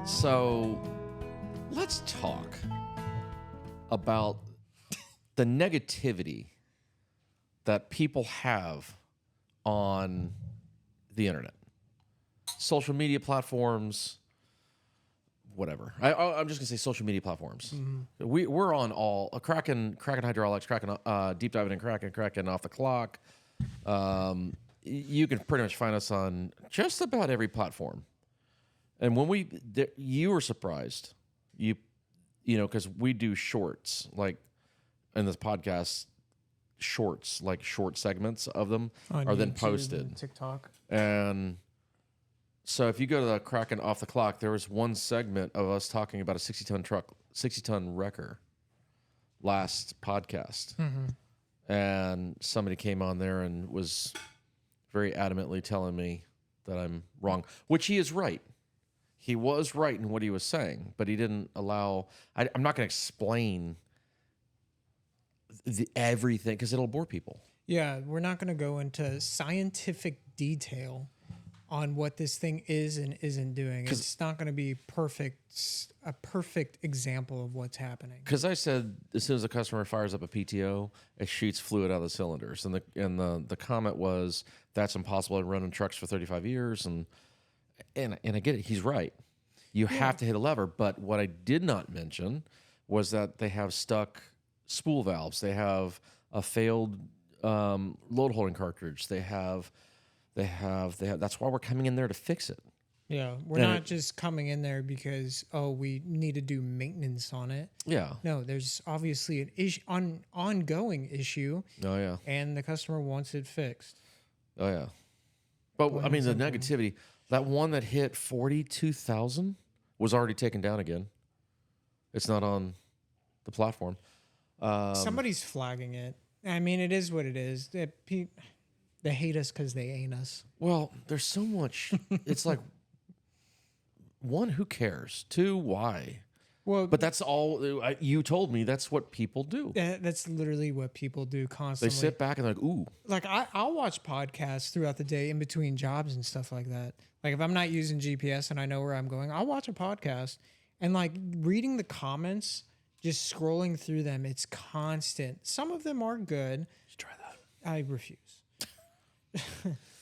So let's talk about the negativity that people have on the internet, social media platforms, whatever. I'm just gonna say social media platforms. We're on all Kraken hydraulics, Kraken deep diving in Kraken off the clock. You can pretty much find us on just about every platform. And when you were surprised, you know, because we do shorts, like in this podcast, shorts, like short segments of them on are YouTube then posted. and TikTok. And so if you go to the Kraken off the clock, there was one segment of us talking about a 60-ton wrecker last podcast. And somebody came on there and was very adamantly telling me that I'm wrong, which he is right. He was right in what he was saying, but he didn't allow. I'm not going to explain everything because it'll bore people. Yeah, we're not going to go into scientific detail on what this thing is and isn't doing. It's not going to be a perfect example of what's happening. Because I said as soon as a customer fires up a PTO, it shoots fluid out of the cylinders, and the comment was that's impossible. I've run in trucks for 35 years, and I get it. He's right. You have to hit a lever. But what I did not mention was that they have stuck spool valves. They have a failed load holding cartridge. They have. That's why we're coming in there to fix it. Yeah, we're not just coming in there because we need to do maintenance on it. Yeah. No, there's obviously an ongoing issue. Oh yeah. And the customer wants it fixed. Oh yeah. But I mean, the negativity. That one that hit 42,000 was already taken down again. It's not on the platform. Somebody's flagging it. I mean, it is what it is. They hate us because they ain't us. Well, there's so much. It's like, one, who cares? Two, why? Well, but that's all. You told me that's what people do. That's literally what people do constantly. They sit back and they're like, ooh. Like I'll watch podcasts throughout the day in between jobs and stuff like that. Like if I'm not using GPS and I know where I'm going, I'll watch a podcast and like reading the comments, just scrolling through them. It's constant. Some of them are good. Try that. I refuse.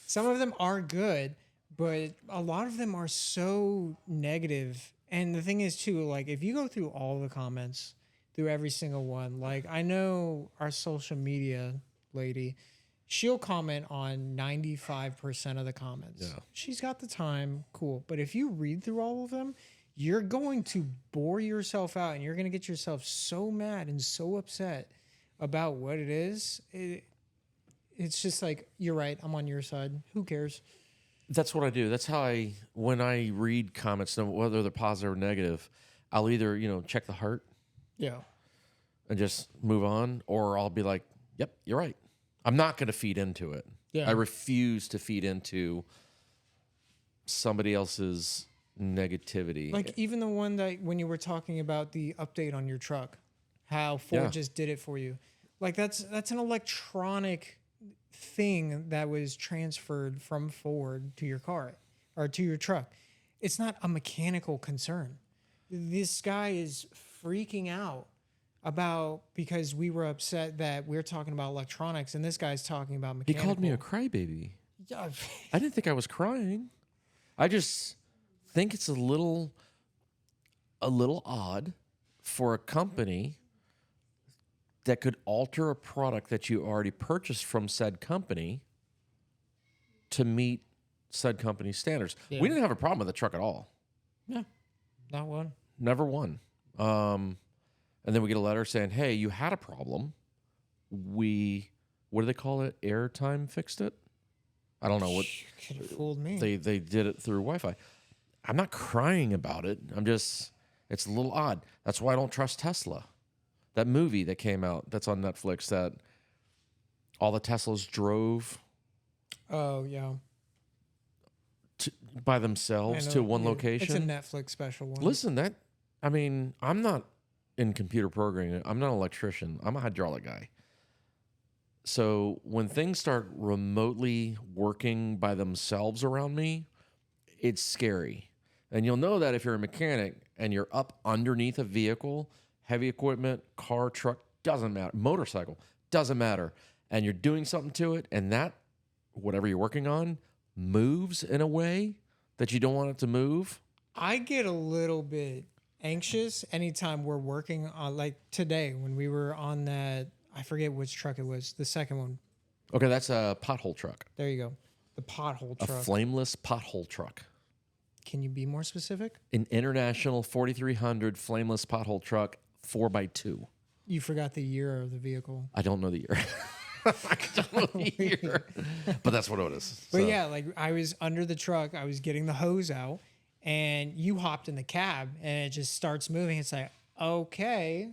Some of them are good, but a lot of them are so negative. And the thing is too, like if you go through all the comments, through every single one, like I know our social media lady, she'll comment on 95% of the comments. Yeah. She's got the time, cool. But if you read through all of them, you're going to bore yourself out and you're going to get yourself so mad and so upset about what it is. It's just like, you're right, I'm on your side. Who cares? That's what I do. That's how when I read comments, whether they're positive or negative, I'll either, check the heart. Yeah. And just move on, or I'll be like, yep, you're right. I'm not going to feed into it. Yeah. I refuse to feed into somebody else's negativity. Like even the one that when you were talking about the update on your truck, how Ford just did it for you. Like that's an electronic thing that was transferred from Ford to your car or to your truck. It's not a mechanical concern. This guy is freaking out because we were upset that we're talking about electronics and this guy's talking about mechanical. He called me a crybaby. Yeah. I didn't think I was crying. I just think it's a little odd for a company that could alter a product that you already purchased from said company to meet said company's standards. Yeah. We didn't have a problem with the truck at all. Yeah, not one. Never one. And then we get a letter saying, hey, you had a problem. What do they call it? Airtime fixed it? I don't know what. You could have fooled me. They did it through Wi-Fi. I'm not crying about it. It's a little odd. That's why I don't trust Tesla. That movie that came out that's on Netflix that all the Teslas drove. Oh, yeah. By themselves to one location. It's a Netflix special one. Listen, I'm not in computer programming. I'm not an electrician. I'm a hydraulic guy. So when things start remotely working by themselves around me, it's scary And you'll know that if you're a mechanic and you're up underneath a vehicle, heavy equipment, car, truck, doesn't matter, motorcycle, doesn't matter. And you're doing something to it, and that, whatever you're working on, moves in a way that you don't want it to move. I get a little bit anxious anytime we're working on, like today when we were on that, I forget which truck it was, the second one. Okay, that's a pothole truck. There you go. The pothole truck. A flameless pothole truck. Can you be more specific? An International 4300 flameless pothole truck, 4x2. You forgot the year of the vehicle. I don't know the year. I don't know the year. But that's what it is. But yeah, like I was under the truck, I was getting the hose out, and you hopped in the cab, and it just starts moving. It's like, okay.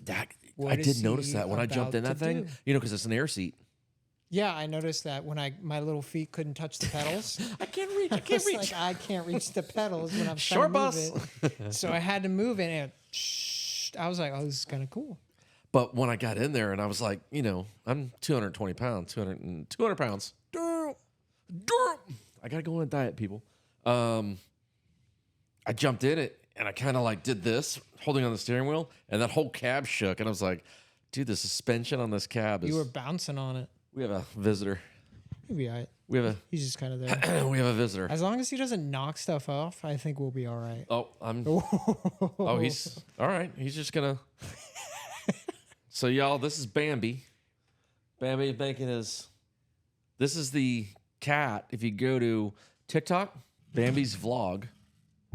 I did notice that when I jumped in that thing, because it's an air seat. Yeah, I noticed that when my little feet couldn't touch the pedals. I can't reach. I can't reach. Like I can't reach the pedals when I'm Short trying to bus. move it. So I had to move it, and I was like, oh, this is kind of cool. But when I got in there and I was like, I'm 220 pounds, 200 pounds. I got to go on a diet, people. I jumped in it and I kind of like did this, holding on the steering wheel, and that whole cab shook. And I was like, dude, the suspension on this cab is... You were bouncing on it. We have a visitor. He'll be all right. He's just kind of there. We have a visitor. As long as he doesn't knock stuff off, I think we'll be all right. He's all right. He's just gonna. So y'all, this is Bambi. Bambi is making his. This is the cat. If you go to TikTok, Bambi's vlog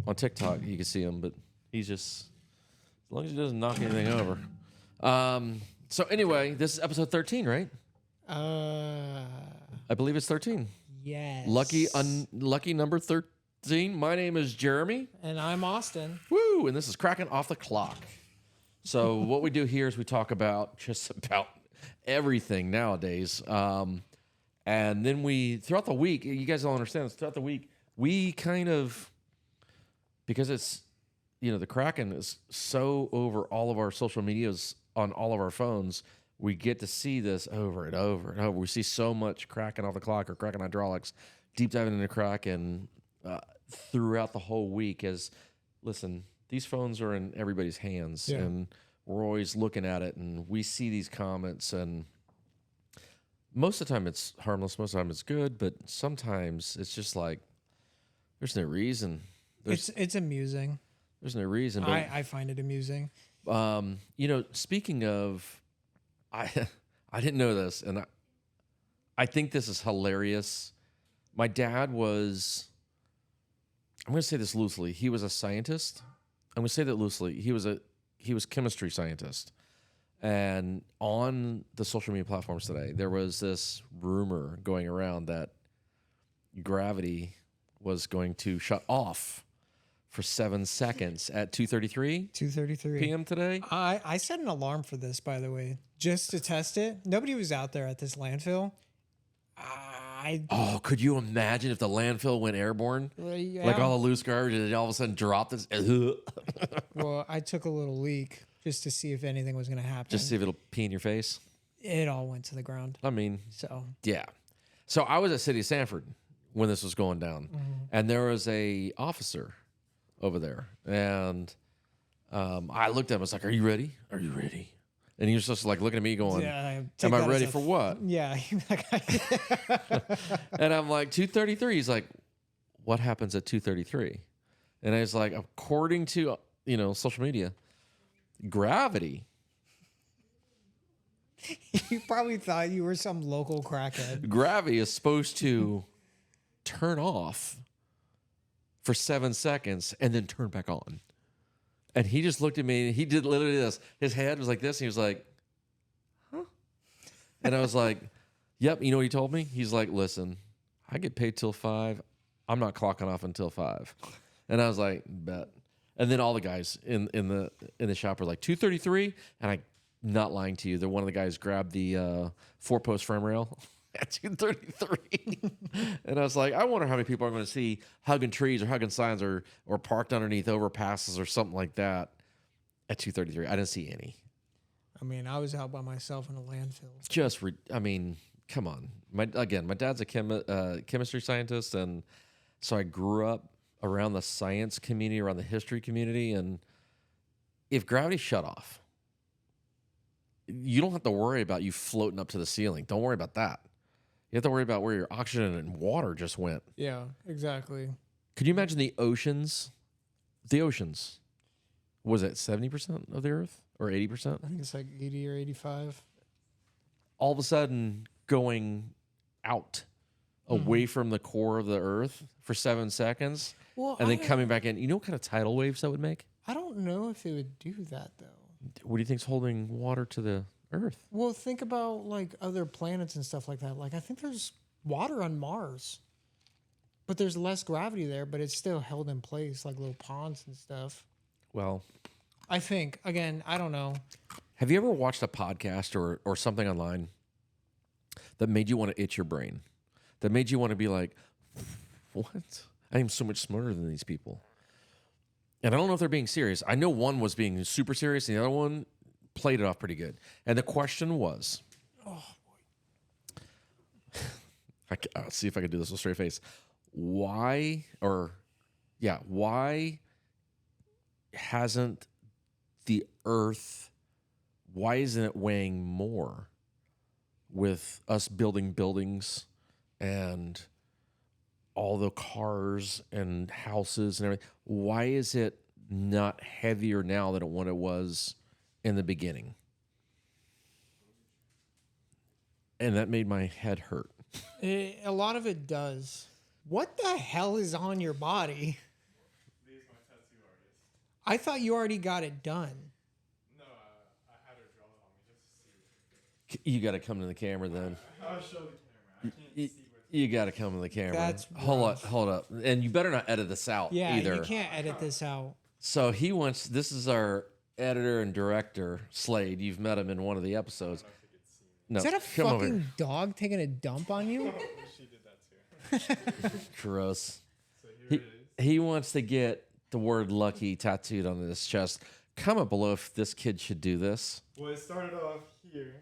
on TikTok, you can see him. But he's just, as long as he doesn't knock anything over. So anyway, this is episode 13, right? I believe it's 13. Yes. Lucky number 13. My name is Jeremy. And I'm Austin. Woo! And this is Kraken Off the Clock. So what we do here is we talk about just about everything nowadays. And then throughout the week, you guys all understand this, throughout the week, we kind of, because it's, the Kraken is so over all of our social medias on all of our phones, we get to see this over and over and over. We see so much Kraken Off the Clock or Kraken Hydraulics, deep diving into Kraken throughout the whole week. Listen, these phones are in everybody's hands, and we're always looking at it, and we see these comments, and most of the time it's harmless, most of the time it's good, but sometimes it's just like, there's no reason. It's amusing. There's no reason. But, I find it amusing. Speaking of... I didn't know this, and I think this is hilarious. My dad was, I'm going to say this loosely, he was a scientist. I'm going to say that loosely. He was chemistry scientist. And on the social media platforms today, there was this rumor going around that gravity was going to shut off for 7 seconds at 2:33 p.m. today. I set an alarm for this, by the way, just to test it. Nobody was out there at this landfill. Could you imagine if the landfill went airborne? Yeah. Like all the loose garbage, and all of a sudden dropped this. Well, I took a little leak just to see if anything was going to happen. Just see if it'll pee in your face. It all went to the ground. I mean, so yeah. So I was at City of Sanford when this was going down, and there was a officer over there, and I looked at him. I was like, "Are you ready? Are you ready?" And he was just like looking at me, going, "Am I ready for what?" Yeah. And I'm like, 2:33. He's like, "What happens at 2:33?" And I was like, according to social media, gravity. You probably thought you were some local crackhead. Gravity is supposed to turn off for 7 seconds and then turn back on. And he just looked at me, and he did literally this. His head was like this, and he was like, huh? And I was like, yep. You know what he told me? He's like, listen, I get paid till 5. I'm not clocking off until 5. And I was like, bet. And then all the guys in the shop were like, 2:33? And I'm not lying to you. One of the guys grabbed the 4-post frame rail at 2:33. And I was like, I wonder how many people are going to see hugging trees or hugging signs or parked underneath overpasses or something like that at 2:33. I didn't see any. I mean, I was out by myself in a landfill. Come on. My dad's a chemistry scientist, and so I grew up around the science community, around the history community, and if gravity shut off, you don't have to worry about you floating up to the ceiling. Don't worry about that. You have to worry about where your oxygen and water just went. Yeah, exactly. Could you imagine the oceans? The oceans. Was it 70% of the Earth or 80%? I think it's like 80 or 85. All of a sudden going out away from the core of the Earth for 7 seconds Well, and then coming back in. You know what kind of tidal waves that would make? I don't know if it would do that though. What do you think's holding water to the Earth? Well, think about like other planets and stuff like that. Like I think there's water on Mars, but there's less gravity there, but it's still held in place, like little ponds and stuff. Well, I think again, I don't know. have you ever watched a podcast or something online that made you want to itch your brain? That made you want to be like, what? I am so much smarter than these people. And I don't know if they're being serious. I know one was being super serious, and the other one played it off pretty good. And the question was, I'll see if I can do this with a straight face. Why hasn't the Earth, why isn't it weighing more with us building buildings and all the cars and houses and everything? Why is it not heavier now than what it was in the beginning? And that made my head hurt. A lot of it does. What the hell is on your body? Lee's my tattoo artist. I thought you already got it done. No, I had her draw it on me just to see. You got to come to the camera then. I'll show the camera. I can't You, see where you got to come to the camera. That's Hold up. And you better not edit this out Yeah, either. you can't edit this out. So this is our editor and director, Slade. You've met him in one of the episodes. No, Is that a come over fucking here. dog taking a dump on you? she did that too. Gross. So here it is. He wants to get the word lucky tattooed on his chest. Comment below if this kid should do this. Well, it started off here,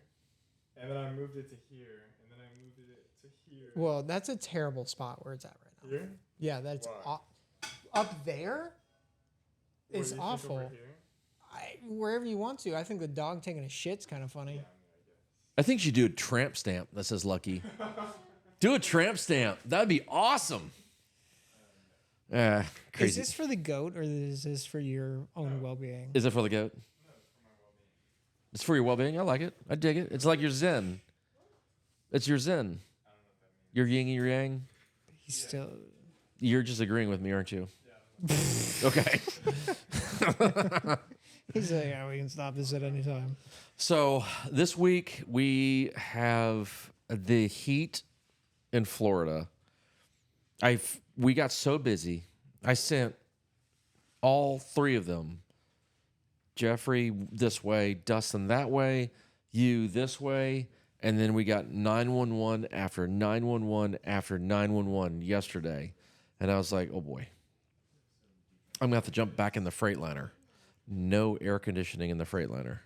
and then I moved it to here, and then I moved it to here. Well, that's a terrible spot where it's at right now. Here? Yeah, that's Why? up there. What It's do you think awful. over here? Wherever you want to. I think the dog taking a shit's kind of funny. I think you should do a tramp stamp that says lucky. Do a tramp stamp. That'd be awesome. Is Crazy. this for the goat or is this for your own well-being? Is it for the goat? It's for your well-being. I like it. I dig it. It's like your zen. It's your zen. Your yin and your yang. He's still. You're just agreeing with me, aren't you? Okay. He's like, yeah, we can stop this at any time. So this week we have the heat in Florida. We got so busy. I sent all three of them. Jeffrey this way, Dustin that way, you this way, and then we got 911 after 911 after 911 yesterday. And I was like, oh boy. I'm gonna have to jump back in the Freightliner. No air conditioning in the Freightliner.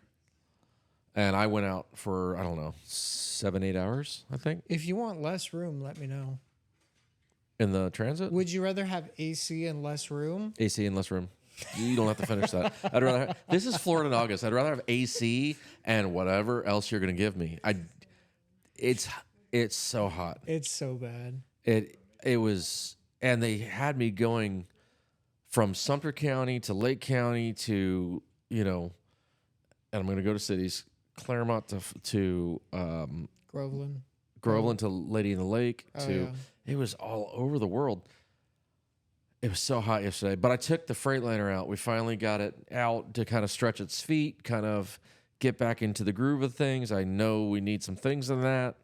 And I went out for, I don't know, 7-8 hours, I think, If you want less room, let me know. in the transit. Would you rather have AC and less room? AC in less room. You don't have to finish that. I'd rather this is Florida in August. I'd rather have AC and whatever else you're going to give me. It's so hot. It's so bad. It was, and they had me going from Sumter County to Lake County to, and I'm going to go to cities, Claremont to Groveland. to Lady in the Lake Oh, to yeah. it was all over the world. It was so hot yesterday, but I took the Freightliner out. We finally got it out to kind of stretch its feet, kind of get back into the groove of things. I know we need some things in that.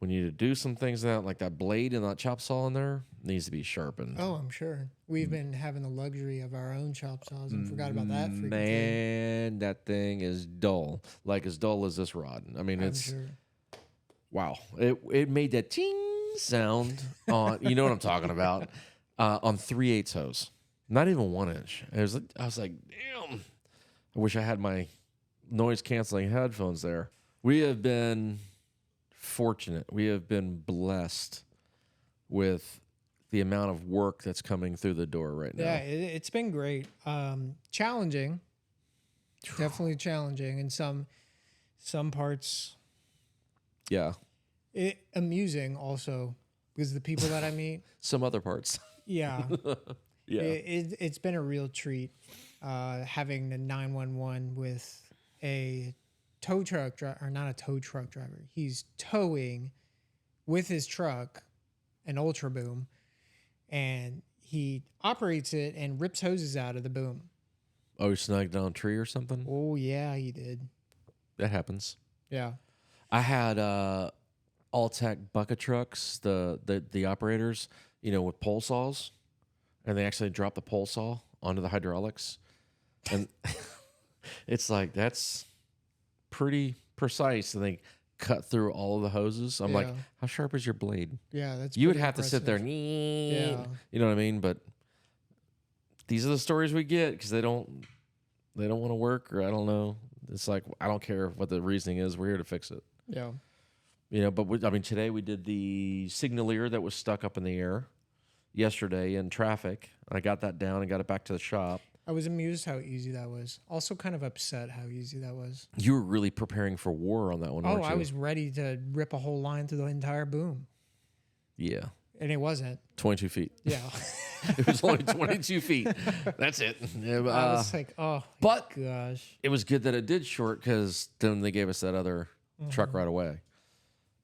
We need to do some things in that, like that blade and that chop saw in there needs to be sharpened. Oh, I'm sure. We've been having the luxury of our own chop saws and forgot about that freaking thing. Man, that thing is dull. Like as dull as this rod. I mean, I'm it's sure. wow. It made that ting sound on. You know what I'm talking about? On 3/8 hose, not even 1 inch. I was like, damn. I wish I had my noise canceling headphones there. We have been fortunate. We have been blessed with the amount of work that's coming through the door right now. Yeah, it's been great. Challenging, definitely challenging in some parts. Yeah. Amusing also because the people that I meet. Some other parts. Yeah. Yeah. It's been a real treat having the 911 with a tow truck driver, or not a tow truck driver. He's towing with his truck an Ultra Boom, and he operates it and rips hoses out of the boom. Oh, he snagged it on a tree or something? Oh, yeah, he did. That happens. Yeah. I had all-tech bucket trucks, the operators, with pole saws, and they actually drop the pole saw onto the hydraulics. And it's like, that's pretty precise. And they cut through all of the hoses. I'm like, how sharp is your blade? Yeah, that's You would pretty have to sit there. Yeah. You know what I mean? But these are the stories we get because they don't want to work, or I don't know. It's like, I don't care what the reasoning is. We're here to fix it. Yeah. But today we did the signaleer that was stuck up in the air yesterday in traffic. I got that down and got it back to the shop. I was amused how easy that was. Also kind of upset how easy that was. You were really preparing for war on that one, weren't you? I was ready to rip a whole line through the entire boom. Yeah. And it wasn't. 22 feet. Yeah. It was only 22 feet. That's it. I was like, oh, but gosh. It was good that it did short because then they gave us that other truck right away.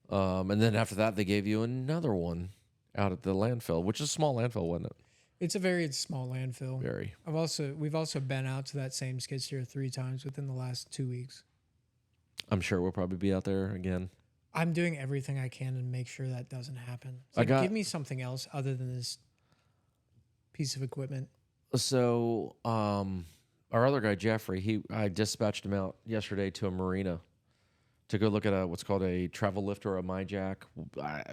And then after that, they gave you another one out at the landfill, which is a small landfill, wasn't it? It's a very small landfill. Very. We've also been out to that same skid steer 3 times within the last 2 weeks. I'm sure we'll probably be out there again. I'm doing everything I can to make sure that doesn't happen. Give me something else other than this piece of equipment. So, our other guy, Jeffrey, I dispatched him out yesterday to a marina to go look at what's called a travel lift or a MyJack.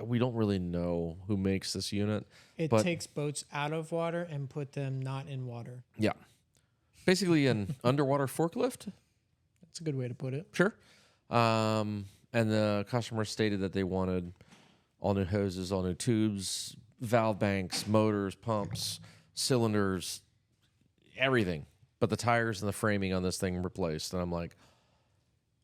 We don't really know who makes this unit. It takes boats out of water and put them not in water. Yeah. Basically an underwater forklift. That's a good way to put it. Sure. And the customer stated that they wanted all new hoses, all new tubes, valve banks, motors, pumps, cylinders, everything. But the tires and the framing on this thing replaced. And I'm like,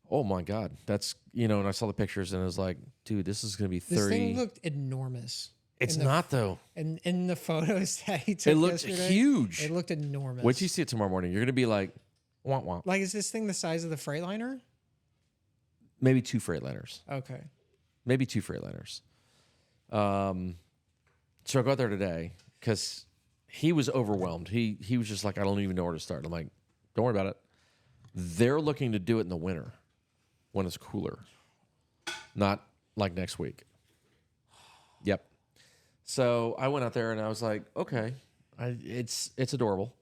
oh my God, that's, and I saw the pictures and I was like, dude, this is going to be 30. This thing looked enormous. It's not though. And in the photos that he took it looked yesterday, huge. It looked enormous. Wait till you see it tomorrow morning. You're going to be like, wah, wah. Like, is this thing the size of the Freightliner? Maybe 2 Freightliners. Okay. Maybe 2 Freightliners. So I got there today because he was overwhelmed. He was just like, I don't even know where to start. I'm like, don't worry about it. They're looking to do it in the winter when it's cooler, not like next week. Yep. So I went out there and I was like, okay, it's adorable.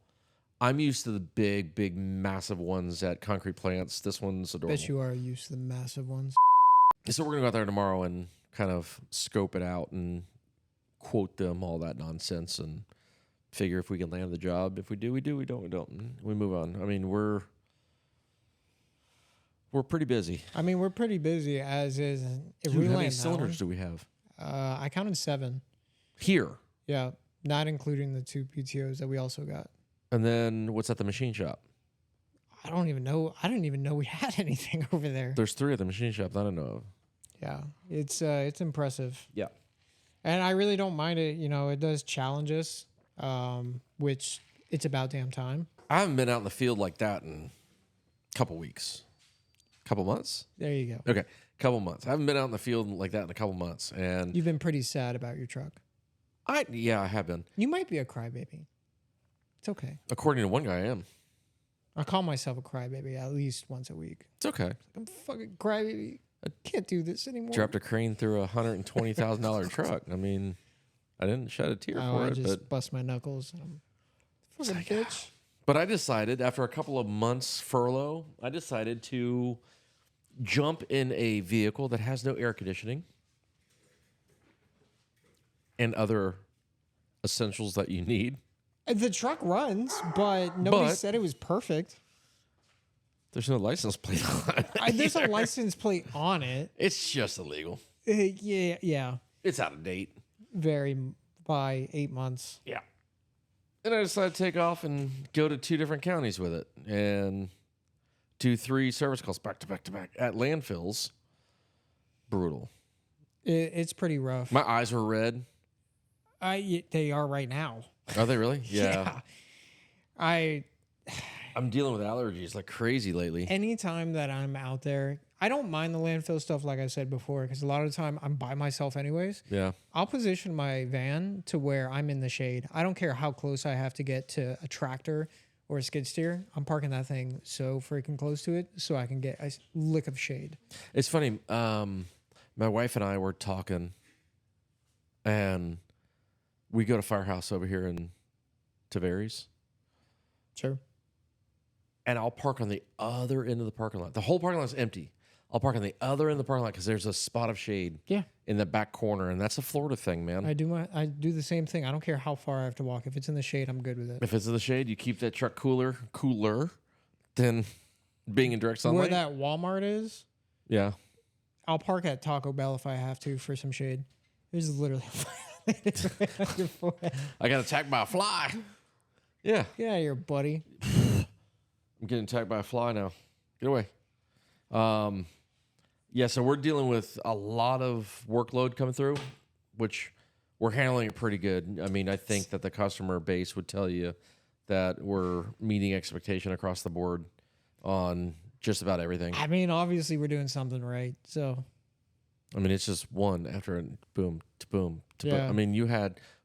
I'm used to the big, massive ones at concrete plants. This one's adorable. Bet you are used to the massive ones. So we're going to go out there tomorrow and kind of scope it out and quote them, all that nonsense, and figure if we can land the job. If we do, we do. We don't, we don't. We move on. I mean, we're pretty busy. I mean, we're pretty busy as is. If Dude, we how land many that cylinders one, do we have? I counted 7. Here. Yeah, not including the 2 PTOs that we also got. And then what's at the machine shop? I don't even know. I didn't even know we had anything over there. There's 3 at the machine shop that I know of. Yeah, it's impressive. Yeah. And I really don't mind it. It does challenge us, which it's about damn time. I haven't been out in the field like that in a couple weeks. Couple months? There you go. Okay, couple months. I haven't been out in the field like that in a couple months. And You've been pretty sad about your truck. I have been. You might be a crybaby. It's okay. According to one guy, I am. I call myself a crybaby at least once a week. It's okay. I'm a fucking crybaby. I can't do this anymore. Dropped a crane through a $120,000 truck. I mean, I didn't shed a tear for I it, just but bust my knuckles. Fucking bitch. But I decided after a couple of months furlough, I decided to jump in a vehicle that has no air conditioning and other essentials that you need. The truck runs, but nobody said it was perfect. There's no license plate on it. There's a license plate on it. It's just illegal. Yeah. It's out of date. Very, by 8 months. Yeah. And I decided to take off and go to 2 different counties with it and do 3 service calls back to back to back at landfills. Brutal. It's pretty rough. My eyes were red. They are right now. Are they really? Yeah. I'm dealing with allergies like crazy lately. Anytime that I'm out there, I don't mind the landfill stuff, like I said before, because a lot of the time I'm by myself anyways. Yeah. I'll position my van to where I'm in the shade. I don't care how close I have to get to a tractor or a skid steer. I'm parking that thing so freaking close to it so I can get a lick of shade. It's funny. My wife and I were talking, and we go to Firehouse over here in Tavares. Sure. And I'll park on the other end of the parking lot. The whole parking lot is empty. I'll park on the other end of the parking lot because there's a spot of shade in the back corner, and that's a Florida thing, man. I do the same thing. I don't care how far I have to walk. If it's in the shade, I'm good with it. If it's in the shade, you keep that truck cooler than being in direct sunlight. Where that Walmart is, yeah, I'll park at Taco Bell if I have to for some shade. There's literally I got attacked by a fly. Yeah. Get out of here, buddy. I'm getting attacked by a fly now. Get away. Yeah, so we're dealing with a lot of workload coming through, which we're handling it pretty good. I mean, I think that the customer base would tell you that we're meeting expectation across the board on just about everything. I mean, obviously we're doing something right. So, I mean, it's just one after boom to boom to boom. Yeah. I mean,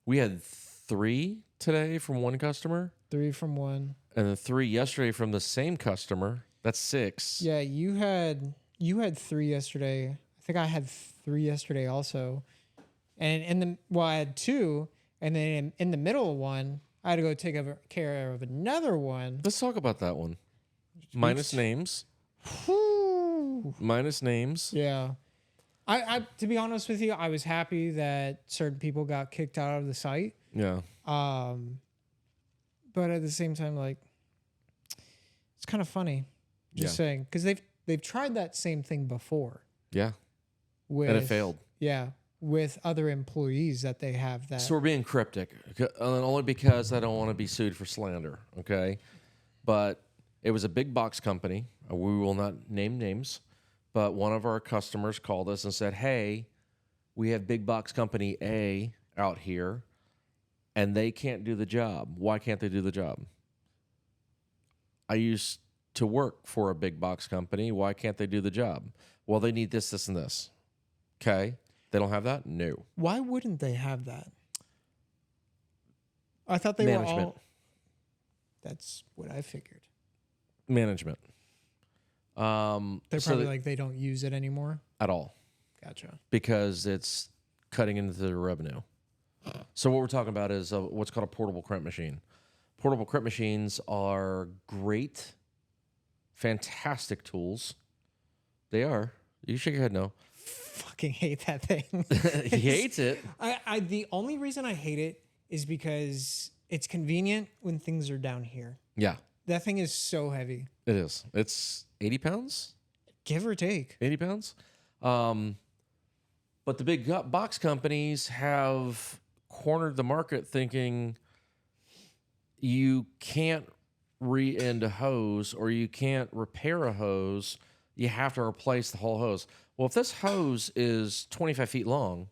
we had 3 today from one customer. 3 from 1. And then 3 yesterday from the same customer. That's 6. Yeah, you had 3 yesterday. I think I had 3 yesterday also. And I had 2, and then in the middle of one, I had to go take care of another one. Let's talk about that one. Minus names. Whew. Minus names. Yeah. I to be honest with you, I was happy that certain people got kicked out of the site. Yeah. But at the same time, like, it's kind of funny. Just saying, because they've tried that same thing before. Yeah. And it failed. Yeah, with other employees that they have that. So we're being cryptic, only because I don't want to be sued for slander. Okay, but it was a big box company. We will not name names, but one of our customers called us and said, "Hey, we have big box company A out here, and they can't do the job. Why can't they do the job? I used to work for a big box company. Why can't they do the job? Well, they need this, this, and this. Okay. They don't have that? No. Why wouldn't they have that? I thought they Management. were all... That's what I figured. Management. They're probably like they don't use it anymore. At all. Gotcha. Because it's cutting into the revenue. So what we're talking about is what's called a portable crimp machine. Portable crimp machines are great, fantastic tools. They are. You shake your head no. Fucking hate that thing. He hates it. The only reason I hate it is because it's convenient when things are down here. Yeah. That thing is so heavy. It is. It's 80 pounds? Give or take. 80 pounds? But the big box companies have cornered the market thinking you can't re-end a hose or you can't repair a hose. You have to replace the whole hose. Well, if this hose is 25 feet long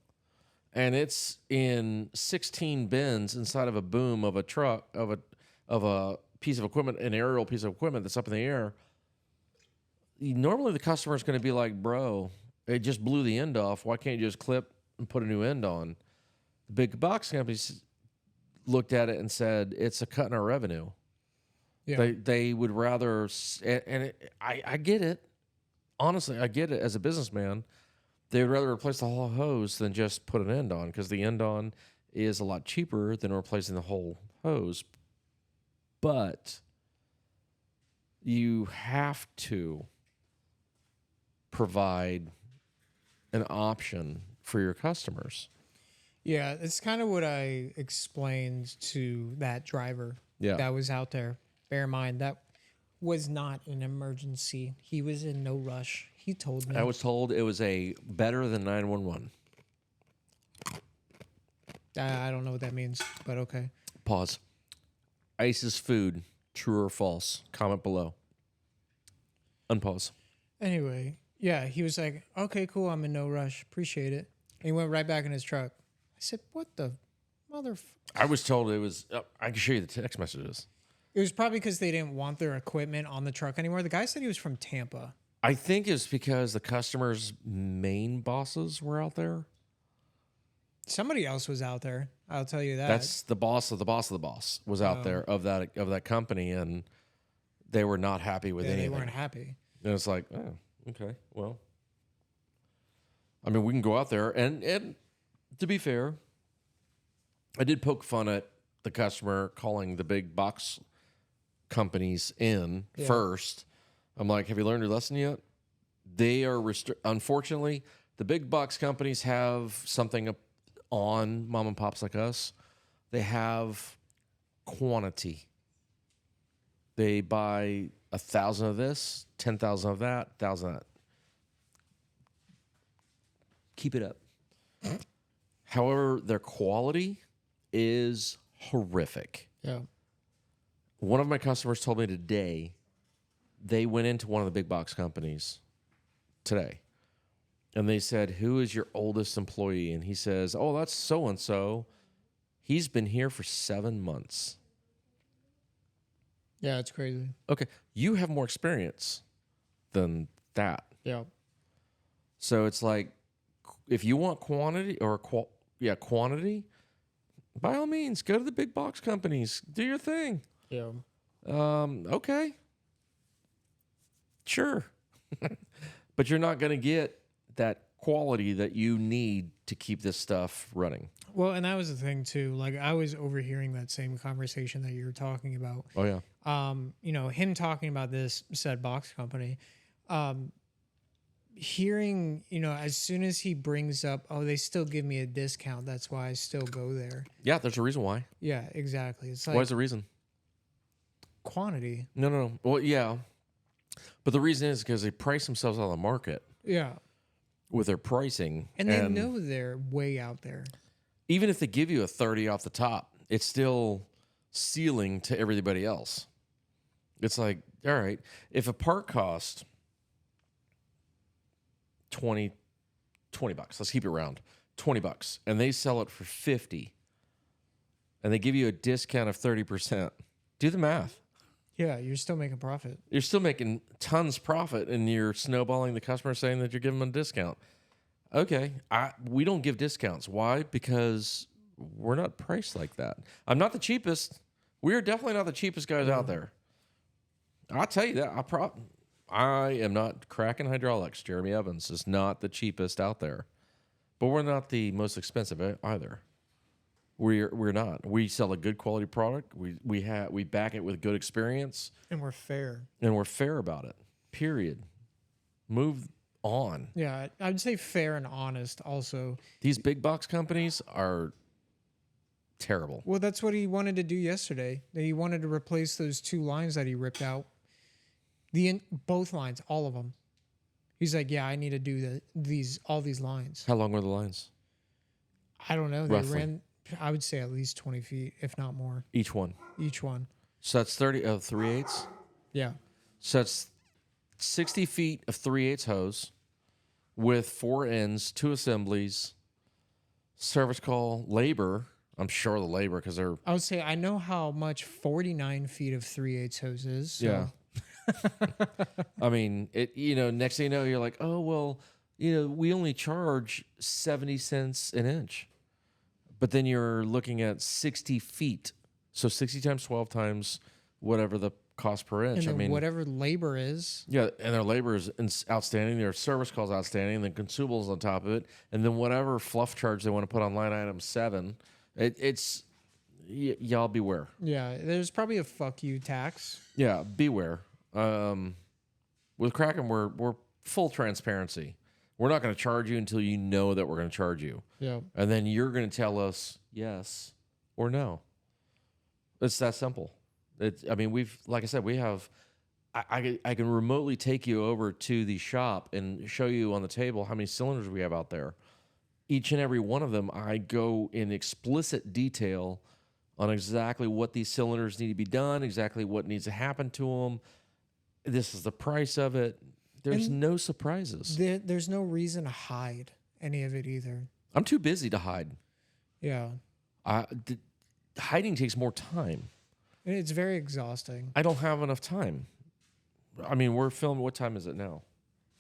and it's in 16 bins inside of a boom of a truck, of a piece of equipment, an aerial piece of equipment that's up in the air, normally the customer is going to be like, bro, it just blew the end off. Why can't you just clip and put a new end on? The big box companies looked at it and said, it's a cut in our revenue. Yeah. They would rather, I get it. Honestly, I get it as a businessman. They would rather replace the whole hose than just put an end on because the end on is a lot cheaper than replacing the whole hose. But you have to provide an option for your customers. Yeah, it's kind of what I explained to that driver that was out there. Bear in mind, that was not an emergency. He was in no rush. He told me. I was told it was a better than 911. I don't know what that means, but okay. Pause. Ice is food. True or false? Comment below. Unpause. Anyway, yeah, he was like, okay, cool. I'm in no rush. Appreciate it. And he went right back in his truck. I said, what the I was told it was. I can show you the text messages. It was probably because they didn't want their equipment on the truck anymore. The guy said he was from Tampa. I think it's because the customer's main bosses were out there. Somebody else was out there. I'll tell you that. That's the boss of the boss of the boss was out there of that company, and they were not happy with anything. They weren't happy. And it's like, oh, okay, well, I mean, we can go out there, and to be fair, I did poke fun at the customer calling the big box companies in first. I'm like, have you learned your lesson yet? They are unfortunately, the big box companies have something on mom and pops like us. They have quantity. They buy 1,000 of this, 10,000 of that, 1,000 of that. Keep it up. However, their quality is horrific. Yeah. One of my customers told me today they went into one of the big box companies today. And they said, who is your oldest employee? And he says, oh, that's so-and-so. He's been here for 7 months. Yeah, it's crazy. Okay, you have more experience than that. Yeah. So it's like, if you want quantity or quantity, by all means, go to the big box companies. Do your thing. Yeah. Okay. Sure. But you're not going to get that quality that you need to keep this stuff running. Well, and that was the thing too. Like I was overhearing that same conversation that you were talking about. Oh yeah. You know, him talking about this said box company. Hearing, you know, as soon as he brings up, oh, they still give me a discount. That's why I still go there. Yeah, there's a reason why. Yeah, exactly. It's like Why is the reason? quantity. No. Well, yeah. But the reason is because they price themselves out of the market Yeah. with their pricing. And they know they're way out there. Even if they give you a 30 off the top, it's still ceiling to everybody else. It's like, all right, if a part costs $20, let's keep it round, $20, and they sell it for $50, and they give you a discount of 30%, do the math. Yeah, you're still making profit. You're still making tons profit, and you're snowballing the customer saying that you're giving them a discount. Okay, we don't give discounts. Why? Because we're not priced like that. I'm not the cheapest. We are definitely not the cheapest guys out there. I'll tell you that. I am not Kraken Hydraulics. Jeremy Evans is not the cheapest out there, but we're not the most expensive either. We're not. We sell a good quality product. We back it with good experience, And we're fair. and we're fair about it. Period. Move on. Yeah, I'd say fair and honest also. These big box companies are terrible. Well, that's what he wanted to do yesterday. He wanted to replace those 2 lines that he ripped out. Both lines, all of them. He's like, yeah, I need to do all these lines. How long were the lines? I don't know. They Roughly. ran, I would say at least 20 feet, if not more, Each one. each one. So that's 30 of 3/8. Yeah. So that's 60 feet of 3/8 hose with 4 ends, 2 assemblies, service call, labor. I'm sure the labor because they're. I would say I know how much 49 feet of 3/8 hose is. So. Yeah. I mean, next thing you know, you're like, oh, well, we only charge 70 cents an inch. But then you're looking at 60 feet. So 60 times 12 times whatever the cost per inch. And then whatever labor is. Yeah, and their labor is outstanding. Their service call is outstanding. And then consumables on top of it. And then whatever fluff charge they want to put on line item 7. Y'all beware. Yeah, there's probably a fuck you tax. Yeah, beware. With Kraken, we're full transparency. We're not going to charge you until you know that we're going to charge you. Yeah. And then you're going to tell us yes or no. It's that simple. Like I said, we have, I can remotely take you over to the shop and show you on the table how many cylinders we have out there. each and every one of them, I go in explicit detail on exactly what these cylinders need to be done, exactly what needs to happen to them. This is the price of it. There's And no surprises. There's no reason to hide any of it either. I'm too busy to hide. Yeah. Hiding takes more time. And it's very exhausting. I don't have enough time. I mean, we're filming. What time is it now?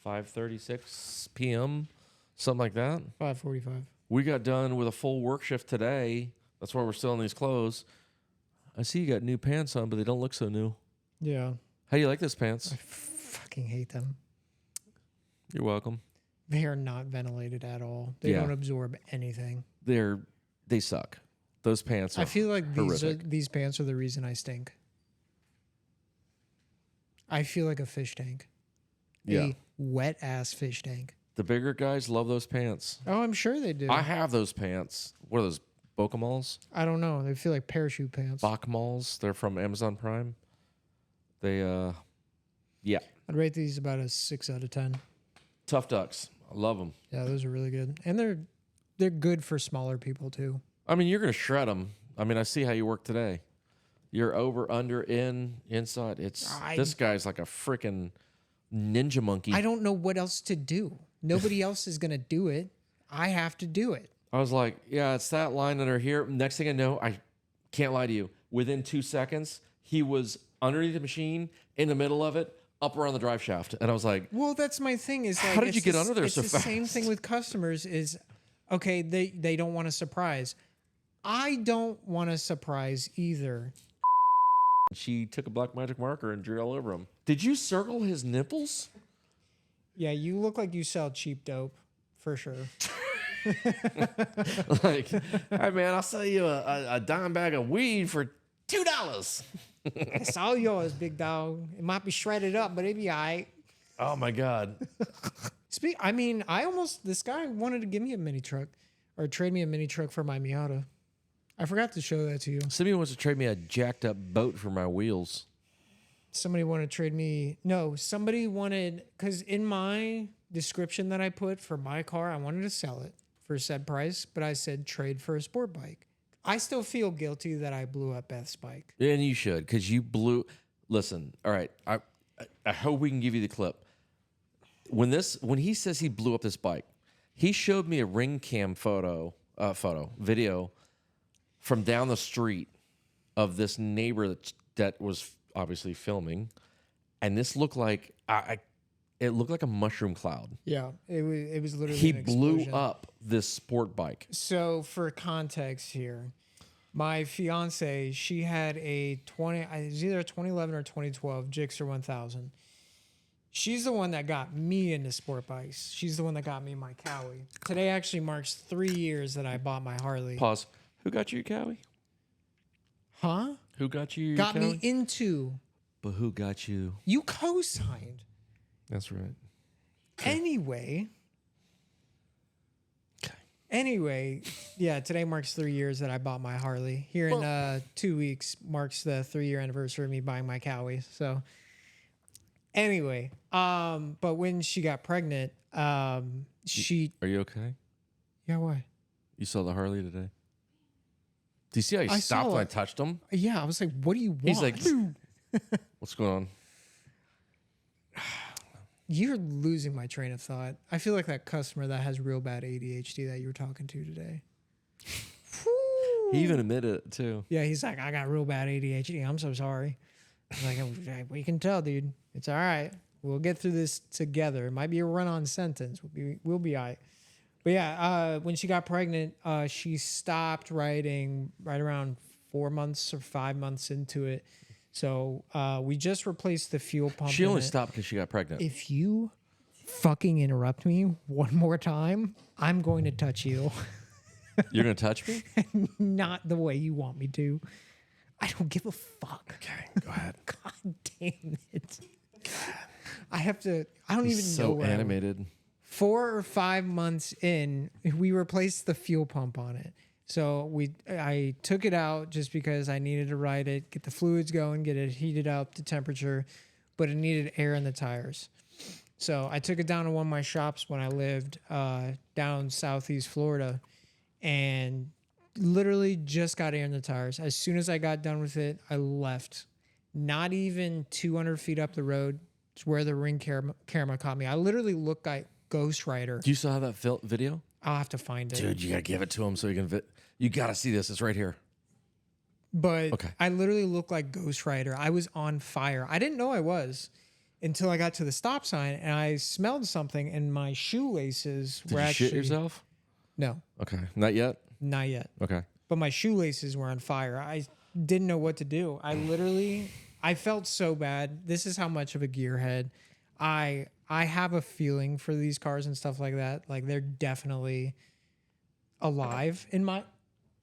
5:36 p.m., something like that. 5:45. We got done with a full work shift today. That's why we're still in these clothes. I see you got new pants on, but they don't look so new. Yeah. How do you like those pants? I fucking hate them. You're welcome. They are not ventilated at all. They Yeah. don't absorb anything. They suck. Those pants are I feel like horrific. these pants are the reason I stink. I feel like a fish tank. Yeah. A wet ass fish tank. The bigger guys love those pants. Oh, I'm sure they do. I have those pants. What are those? Bokamalls? I don't know. They feel like parachute pants. Bachmalls. They're from Amazon Prime. They, yeah. I'd rate these about a 6 out of 10. Tough Ducks. I love them. Yeah, those are really good. And they're good for smaller people too. I mean, you're going to shred them. I mean, I see how you work today. You're over, under, inside. This guy's like a freaking ninja monkey. I don't know what else to do. Nobody else is going to do it. I have to do it. I was like, yeah, it's that line under here. Next thing I know, I can't lie to you. Within 2 seconds, he was underneath the machine, in the middle of it, up around the drive shaft. And I was like, Well, that's my thing. Is like, how did you get under there so It's the fast? same thing with customers. Is okay. They don't want a surprise. I don't want a surprise either. she took a black magic marker and drew all over him. Did you circle his nipples? Yeah, you look like you sell cheap dope, for sure. Like, hey man, I'll sell you a dime bag of weed for $2. It's all yours, big dog. It might be shredded up, but it'd be all right. Oh my God. I mean, this guy wanted to give me a mini truck or trade me a mini truck for my Miata. I forgot to show that to you. Somebody wants to trade me a jacked up boat for my wheels. Somebody wanted to trade me. No, somebody wanted, because in my description that I put for my car, I wanted to sell it for a said price, but I said trade for a sport bike. I still feel guilty that I blew up Beth's bike. And you should, because you blew. Listen, all right. I hope we can give you the clip. When he says he blew up this bike, he showed me a ring cam video from down the street of this neighbor that was obviously filming, and this looked like it looked like a mushroom cloud. Yeah, it was literally He an blew explosion. up this sport bike. So for context here, my fiance, she had it was either a 2011 or 2012 Gixxer 1000. She's the one that got me into sport bikes. She's the one that got me my Cowie. Today actually marks 3 years that I bought my Harley. Pause. Who got you your Cowie? Huh? Who got you your Got Cowie? me into. But who got you? You co-signed. That's right. Anyway. Okay. Anyway, yeah, today marks 3 years that I bought my Harley. Here in 2 weeks marks the 3-year anniversary of me buying my Cowie. So anyway, but when she got pregnant, she Are you okay? yeah, why? You saw the Harley today? Do you see how he I stopped saw when I it. touched him? Yeah, I was like, what do you want? He's like, what's going on? You're losing my train of thought. I feel like that customer that has real bad ADHD that you were talking to today. He even admitted it too. Yeah, he's like, I got real bad ADHD. I'm so sorry. I'm like, we can tell, dude. It's all right. We'll get through this together. It might be a run-on sentence. We'll be all right. But yeah, when she got pregnant, she stopped riding right around 4 months or 5 months into it. So we just replaced the fuel pump. She only stopped because she got pregnant. If you fucking interrupt me one more time, I'm going to touch you. You're going to touch me? Not the way you want me to. I don't give a fuck. Okay, go ahead. God damn it. I don't even know So where animated. 4 or 5 months in, we replaced the fuel pump on it. So I took it out just because I needed to ride it, get the fluids going, get it heated up to temperature, but it needed air in the tires. So I took it down to one of my shops when I lived down southeast Florida, and literally just got air in the tires. As soon as I got done with it, I left. Not even 200 feet up the road, it's where the ring camera caught me. I literally looked like Ghost Rider. Do you still have that video? I'll have to find it. Dude, you gotta give it to him so you can. You gotta see this. It's right here. But okay. I literally looked like Ghost Rider. I was on fire. I didn't know I was until I got to the stop sign and I smelled something, and my shoelaces were Did you actually. shit yourself? No. Okay, not yet. Not yet. Okay. But my shoelaces were on fire. I didn't know what to do. I felt so bad. This is how much of a gearhead. I have a feeling for these cars and stuff like that. Like, they're definitely alive in my.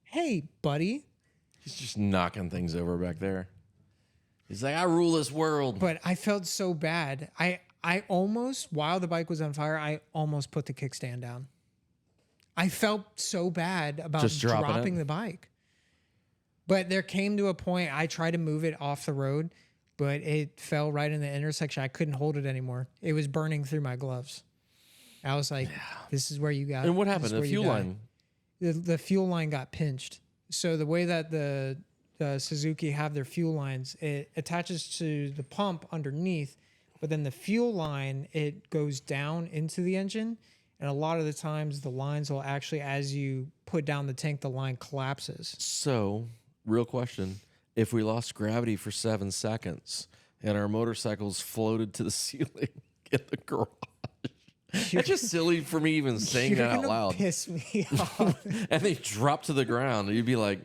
Hey, buddy. He's just knocking things over back there. He's like, I rule this world. But I felt so bad. I almost, while the bike was on fire, I almost put the kickstand down. I felt so bad about just dropping the bike. But there came to a point, I tried to move it off the road, but it fell right in the intersection. I couldn't hold it anymore. It was burning through my gloves. I was like, this is where you got. And what happened? The fuel line? The fuel line got pinched. So the way that the Suzuki have their fuel lines, it attaches to the pump underneath, but then the fuel line, it goes down into the engine. And a lot of the times the lines will actually, as you put down the tank, the line collapses. So, real question. If we lost gravity for 7 seconds and our motorcycles floated to the ceiling in the garage, that's just silly for me even saying that out loud. Piss me off. And they drop to the ground. You'd be like,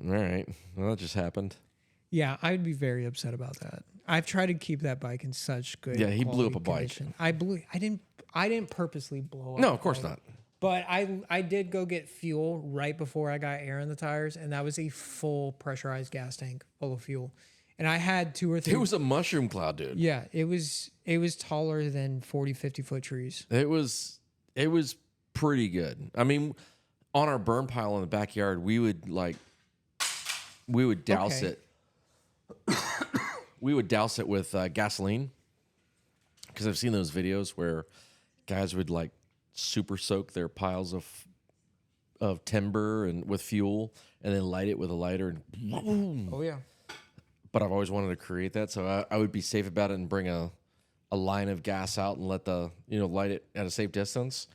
all right, well, that just happened. Yeah, I'd be very upset about that. I've tried to keep that bike in such good. Yeah, he blew up a condition. bike. I didn't purposely blow up. No, of course not. But I did go get fuel right before I got air in the tires, and that was a full pressurized gas tank full of fuel. And I had 2 or 3. It was a mushroom cloud, dude. Yeah, it was taller than 40, 50-foot trees. It was pretty good. I mean, on our burn pile in the backyard, we would douse it. We would douse it with gasoline, because I've seen those videos where guys would like super soak their piles of timber and with fuel, and then light it with a lighter, and boom. Oh yeah. But I've always wanted to create that, so I would be safe about it and bring a line of gas out and let light it at a safe distance.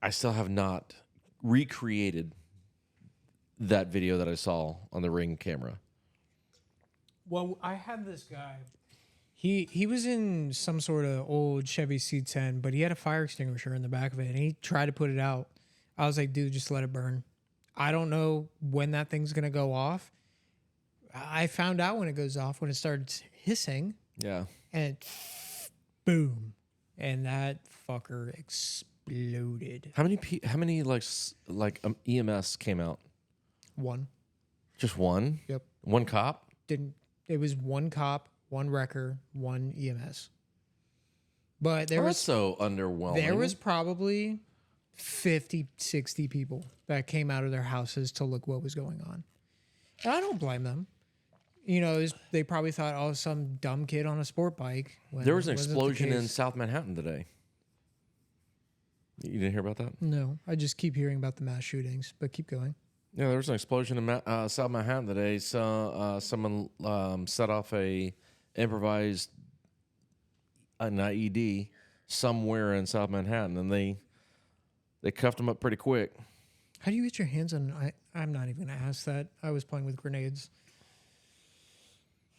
I still have not recreated that video that I saw on the Ring camera. Well, I had this guy. He was in some sort of old Chevy C10, but he had a fire extinguisher in the back of it, and he tried to put it out. I was like, dude, just let it burn. I don't know when that thing's going to go off. I found out when it goes off, when it starts hissing. Yeah. And boom. And that fucker exploded. How many EMS came out? One. Just one? Yep. One cop? It was one cop, one wrecker, one EMS. But there That's so underwhelming. There was probably 50, 60 people that came out of their houses to look what was going on. And I don't blame them. You know, they probably thought, oh, some dumb kid on a sport bike. There was an explosion in South Manhattan today. You didn't hear about that? No, I just keep hearing about the mass shootings, but keep going. Yeah, there was an explosion in South Manhattan today. So someone set off an improvised IED somewhere in South Manhattan, and they cuffed him up pretty quick. How do you get your hands on? I'm not even going to ask that. I was playing with grenades.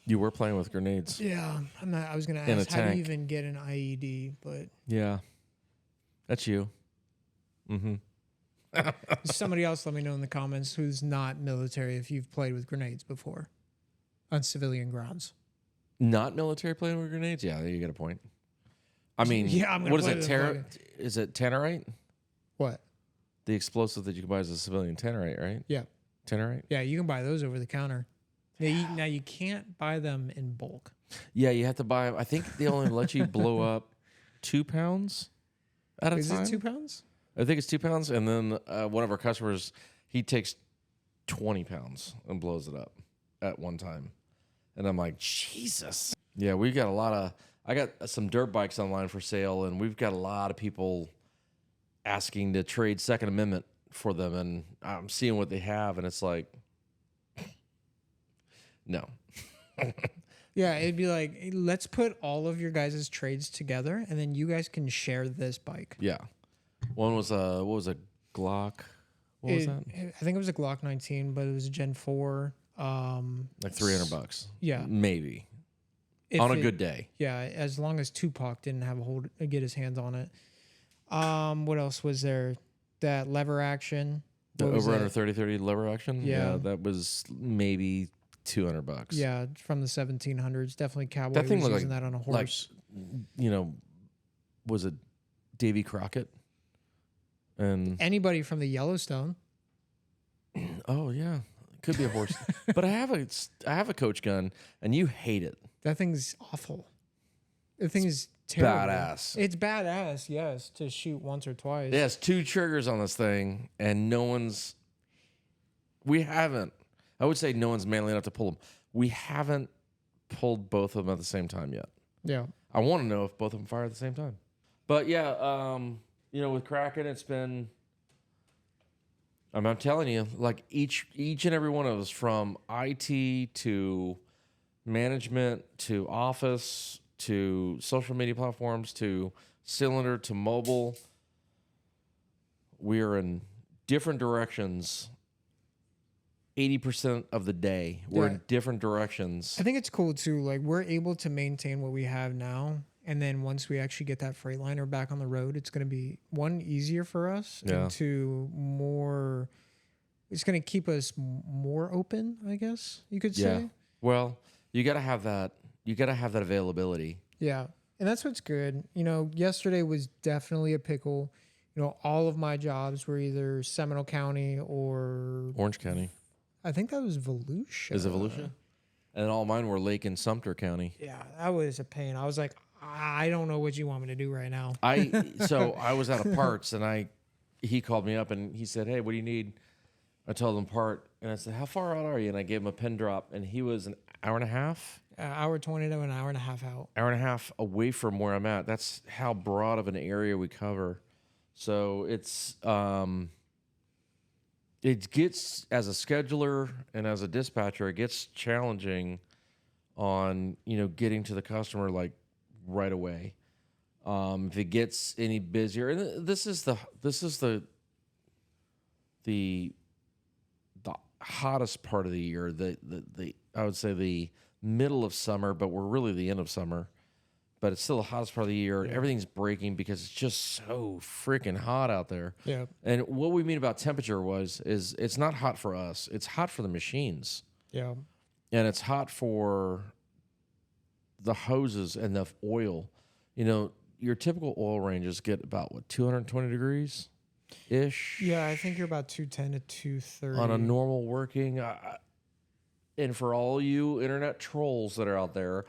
You were playing with grenades. Yeah, I'm not. I was going to ask how do you even get an IED, but yeah, that's you. Mm-hmm. Somebody else let me know in the comments who's not military if you've played with grenades before on civilian grounds. Not military playing with grenades? Yeah, you get a point. I mean, yeah, what is it? Is it Tannerite? What? The explosive that you can buy as a civilian, Tannerite, right? Yeah. Tannerite? Yeah, you can buy those over the counter. Now you can't buy them in bulk. Yeah, you have to buy. I think they only let you blow up 2 pounds at a time. Is it 2 pounds? I think it's 2 pounds, and then one of our customers, he takes 20 pounds and blows it up at one time. And I'm like, Jesus. Yeah, we got a lot of. I got some dirt bikes online for sale, and we've got a lot of people asking to trade Second Amendment for them, and I'm seeing what they have, and it's like, no. Yeah, it'd be like, "Hey, let's put all of your guys' trades together, and then you guys can share this bike." Yeah. One was what was a Glock? What was that? I think it was a Glock 19, but it was a Gen 4. Like $300. Yeah. Maybe. If On a it- good day. Yeah, as long as Tupac didn't have a hold, get his hands on it. What else was there? That lever action. The What was over that? under 30 lever action? Yeah. That was maybe $200. Yeah, from the 1700s. Definitely cowboy That thing was looked using like- that on a like- horse. Was it Davy Crockett? And Anybody from the Yellowstone. oh yeah, it could be a horse. But I have a coach gun, and you hate it. That thing's awful. The thing is terrible. Badass. It's badass, yes, to shoot once or twice. It has 2 triggers on this thing, and I would say no one's manly enough to pull them. We haven't pulled both of them at the same time yet. Yeah. I want to know if both of them fire at the same time. But yeah, with Kraken, it's been. I'm telling you, like each and every one of us, from IT to management to office to social media platforms to cylinder to mobile, we are in different directions. 80% of the day, we're Yeah. in different directions. I think it's cool too. Like, we're able to maintain what we have now. And then once we actually get that Freightliner back on the road, it's going to be, one, easier for us, Yeah. and two, it's going to keep us more open, I guess you could say. Yeah. Well, you got to have that. You got to have that availability. Yeah. And that's what's good. Yesterday was definitely a pickle. All of my jobs were either Seminole County or Orange County. I think that was Volusia. Is it Volusia? And all mine were Lake and Sumter County. Yeah, that was a pain. I was like, I don't know what you want me to do right now. So I was out of parts, and he called me up and he said, "Hey, what do you need?" I told him part, and I said, "How far out are you?" And I gave him a pin drop, and he was an hour and a half. Hour 20 to an hour and a half out. Hour and a half away from where I'm at. That's how broad of an area we cover. So it's it gets, as a scheduler and as a dispatcher, it gets challenging on getting to the customer like right away. If it gets any busier, and this is the hottest part of the year. The I would say the middle of summer, but we're really the end of summer. But it's still the hottest part of the year. Yeah. Everything's breaking because it's just so freaking hot out there. Yeah. And what we mean about temperature is it's not hot for us. It's hot for the machines. Yeah. And it's hot for the hoses and the oil. Your typical oil ranges get about 220 degrees ish. Yeah, I think you're about 210 to 230. On a normal working. And for all you internet trolls that are out there,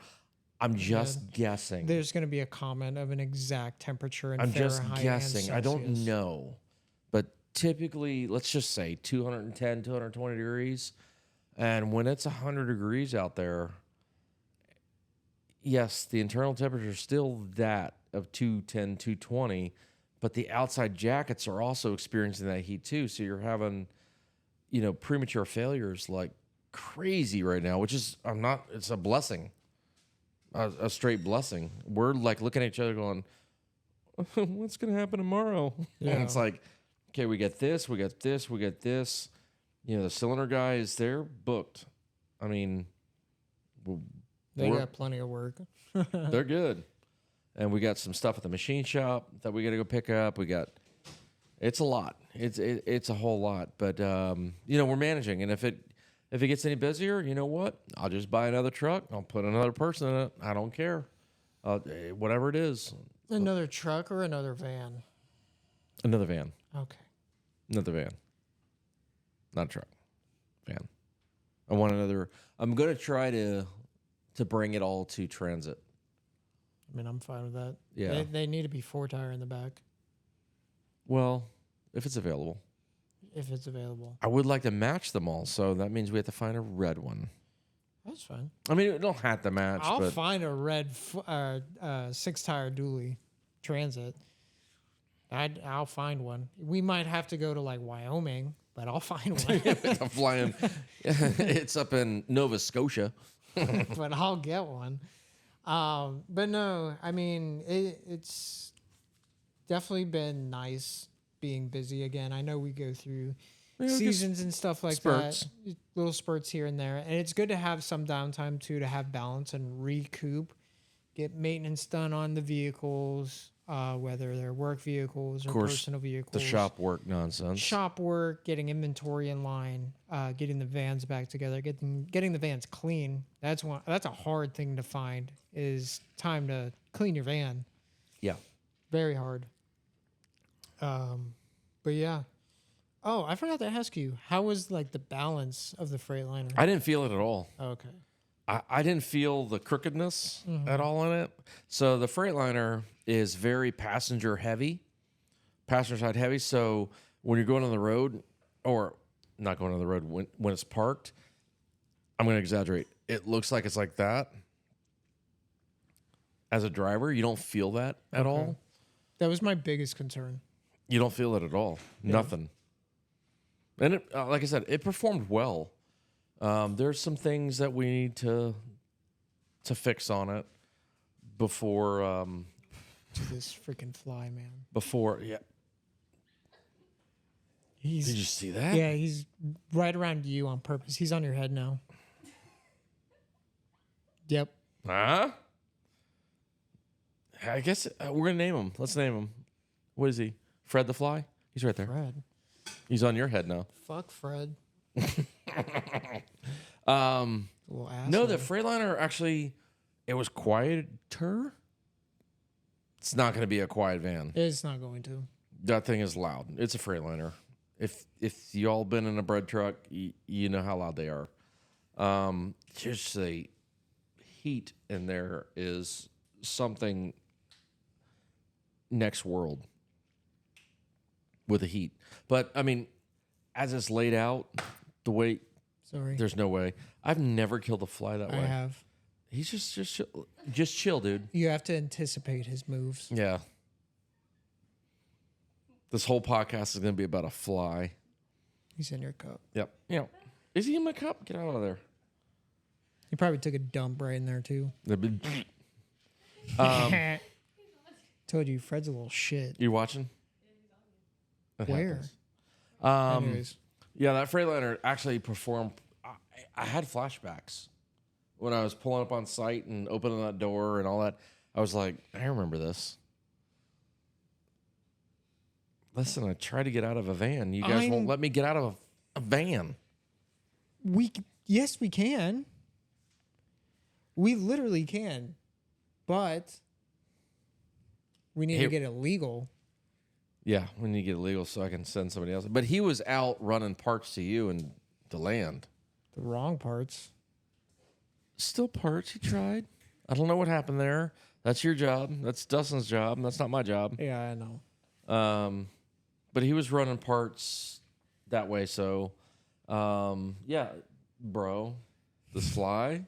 I'm just guessing. There's going to be a comment of an exact temperature in I'm just Fahrenheit and guessing. I don't Celsius. know. But typically, let's just say 210, 220 degrees. And when it's 100 degrees out there, yes, the internal temperature is still that of 210, 220, but the outside jackets are also experiencing that heat too. So you're having, premature failures like crazy right now, which is, it's a blessing. A straight blessing. We're like looking at each other going, what's going to happen tomorrow? Yeah. And it's like, okay, we got this, we got this, we got this. The cylinder guys, they're booked. I mean, They got plenty of work. they're good. And we got some stuff at the machine shop that we got to go pick up. It's a lot. It's a whole lot. But, we're managing. And if it gets any busier, you know what? I'll just buy another truck. I'll put another person in it. I don't care. Whatever it is. Another truck or another van? Another van. Okay. Another van. Not a truck. Van. I want another. I'm going to try to bring it all to transit. I mean, I'm fine with that. Yeah. They need to be 4-tire in the back Well, if it's available. if it's available. I would like to match them all, so that means we have to find a red one. That's fine. I mean, it don't have to match, I'll but find a red 6-tire dually transit. I'll find one. We might have to go to like Wyoming, but I'll find one. I'm flying. It's up in Nova Scotia. But I'll get one. But no, I mean, it's definitely been nice being busy again. I know we go through seasons and stuff like spurts. that, little spurts here and there. And it's good to have some downtime too, to have balance and recoup, get maintenance done on the vehicles, whether they're work vehicles or personal vehicles. The shop work nonsense. Shop work, getting inventory in line, getting the vans back together, getting the vans clean. That's a hard thing to find, is time to clean your van. Yeah. Very hard. But yeah. Oh, I forgot to ask you, how was like the balance of the Freightliner? I didn't feel it at all. Okay. I didn't feel the crookedness at all in it. So the Freightliner is very passenger side heavy. So when you're going on the road, or not going on the road, when it's parked, I'm going to exaggerate. It looks like it's like that. As a driver, you don't feel that at all. That was my biggest concern. You don't feel it at all. Yeah. Nothing. And it, like I said, it performed well. There's some things that we need to fix on it before. This freaking fly, man. Yeah. Did you He's see that? yeah, he's right around you on purpose. He's on your head now. Yep. Huh? I guess we're gonna name him. Let's name him. What is he? Fred the Fly? He's right there. Fred. He's on your head now. Fuck Fred. No, the Freightliner actually, it was quieter. It's not going to be a quiet van. It's not going to. That thing is loud. It's a Freightliner. If y'all been in a bread truck, you know how loud they are. Just the heat in there is something next world with the heat. But I mean, as it's laid out, the way. Sorry. There's no way. I've never killed a fly that way. I have. He's just chill, dude. You have to anticipate his moves. Yeah. This whole podcast is going to be about a fly. He's in your cup. Yep. You know, is he in my cup? Get out of there. He probably took a dump right in there too. Told you, Fred's a little shit. You watching? Where? Anyways. Yeah, that Freightliner actually performed. I had flashbacks when I was pulling up on site and opening that door and all that. I was like, I remember this. Listen, I tried to get out of a van. You guys won't let me get out of a van. Yes, we can. We literally can. But we need to get it legal. Yeah, we need to get it legal so I can send somebody else. But he was out running parts to you and the land. The wrong parts. Still parts. He tried. I don't know what happened there. That's your job. That's Dustin's job. That's not my job. Yeah, I know. But he was running parts that way. So, yeah, bro, this fly.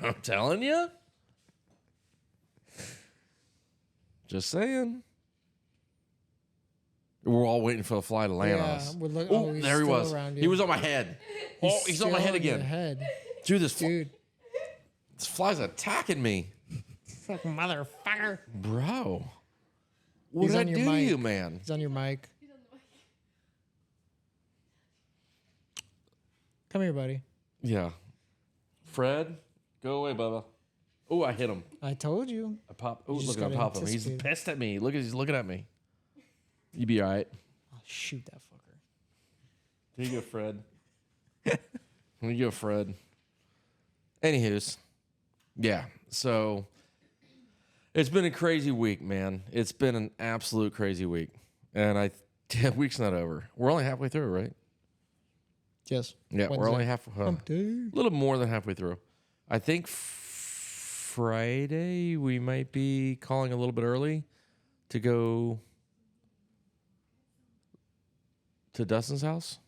I'm telling you. Just saying. We're all waiting for the fly to land on us. There he was. He was on my head. He's on my head again. Dude, this fly's attacking me. Fucking motherfucker. Bro. What did I do to you, man? He's on your mic. Come here, buddy. Yeah. Fred, go away, Bubba. Oh, I hit him. I told you. I pop. Oh, look at him pop him. He's pissed at me. He's looking at me. You be all right. I'll shoot that fucker. There you go, Fred. There you go, Fred. Anywho's, yeah. So it's been a crazy week, man. It's been an absolute crazy week, and week's not over. We're only halfway through, right? Yes. Yeah, Wednesday. we're only a little more than halfway through. I think Friday we might be calling a little bit early to go to Dustin's house.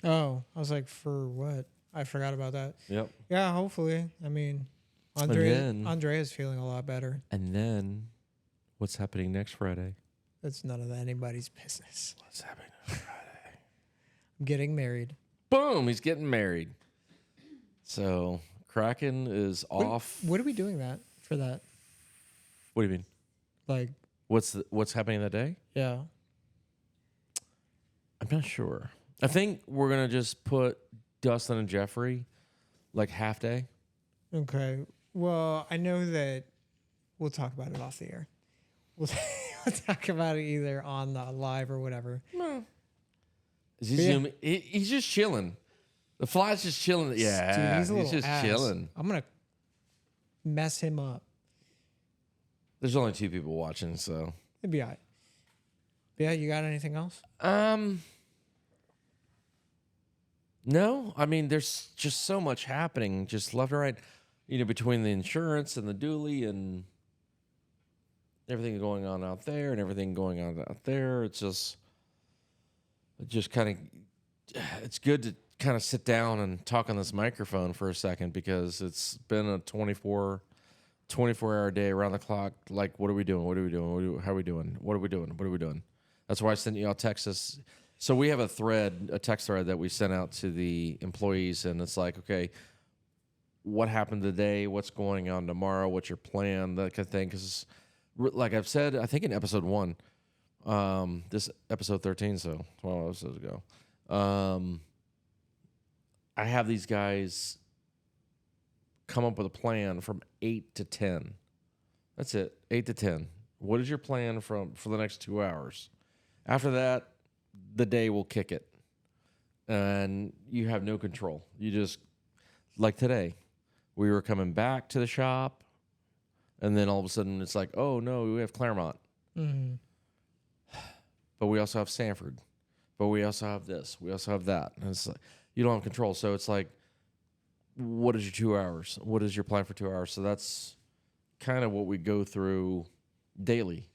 Oh, I was like, for what? I forgot about that. Yep. Yeah, hopefully. I mean, Andrea's feeling a lot better. And then, what's happening next Friday? That's none of anybody's business. What's happening next Friday? I'm getting married. Boom! He's getting married. So Kraken is off. What are we doing for that? What do you mean? Like, what's happening that day? yeah. I'm not sure. I think we're gonna just put Dustin and Jeffrey like half day. Okay. Well, I know that we'll talk about it off the air. We'll talk about it either on the live or whatever. No. He's just chilling. The fly's just chilling. Yeah, Dude, he's just ass. chilling. I'm gonna mess him up. There's only 2 people watching, so It'd be all right. Yeah, you got anything else? No. I mean, there's just so much happening, just left and right. You know, between the insurance and the dually and everything going on out there and everything going on out there. It's just kind of, it's good to kind of sit down and talk on this microphone for a second because it's been a 24-hour day around the clock. Like, what are we doing? What are we doing? How are we doing? What are we doing? What are we doing? That's why I sent you all texts. So we have a text thread that we sent out to the employees, and it's like, okay, what happened today? What's going on tomorrow? What's your plan? That kind of thing. Because, like I've said, I think in episode 1, this episode 13, so 12 episodes ago, I have these guys come up with a plan from 8 to 10. That's it, 8 to 10. What is your plan for the next 2 hours? After that, the day will kick it. And you have no control. You just, like today, we were coming back to the shop, and then all of a sudden it's like, oh, no, we have Claremont. Mm-hmm. But we also have Sanford. But we also have this. We also have that. And it's like, you don't have control. So it's like, what is your 2 hours? What is your plan for 2 hours? So that's kind of what we go through daily.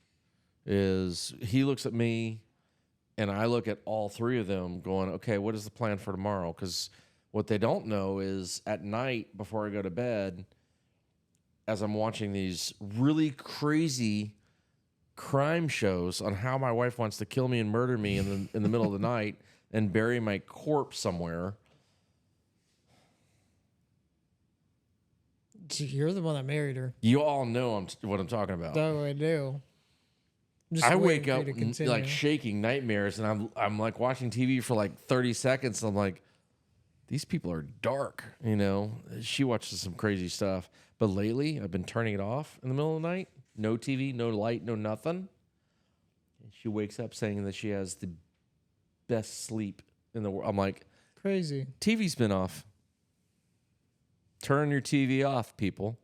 Is he looks at me, and I look at all 3 of them going, okay, what is the plan for tomorrow? Because what they don't know is at night before I go to bed, as I'm watching these really crazy crime shows on how my wife wants to kill me and murder me in the middle of the night and bury my corpse somewhere. You're the one that married her. You all know what I'm talking about. Oh, I do. I wake up like shaking nightmares, and I'm like watching TV for like 30 seconds. And I'm like, these people are dark, you know. She watches some crazy stuff, but lately I've been turning it off in the middle of the night. No TV, no light, no nothing. And she wakes up saying that she has the best sleep in the world. I'm like, crazy. TV's been off. Turn your TV off, people.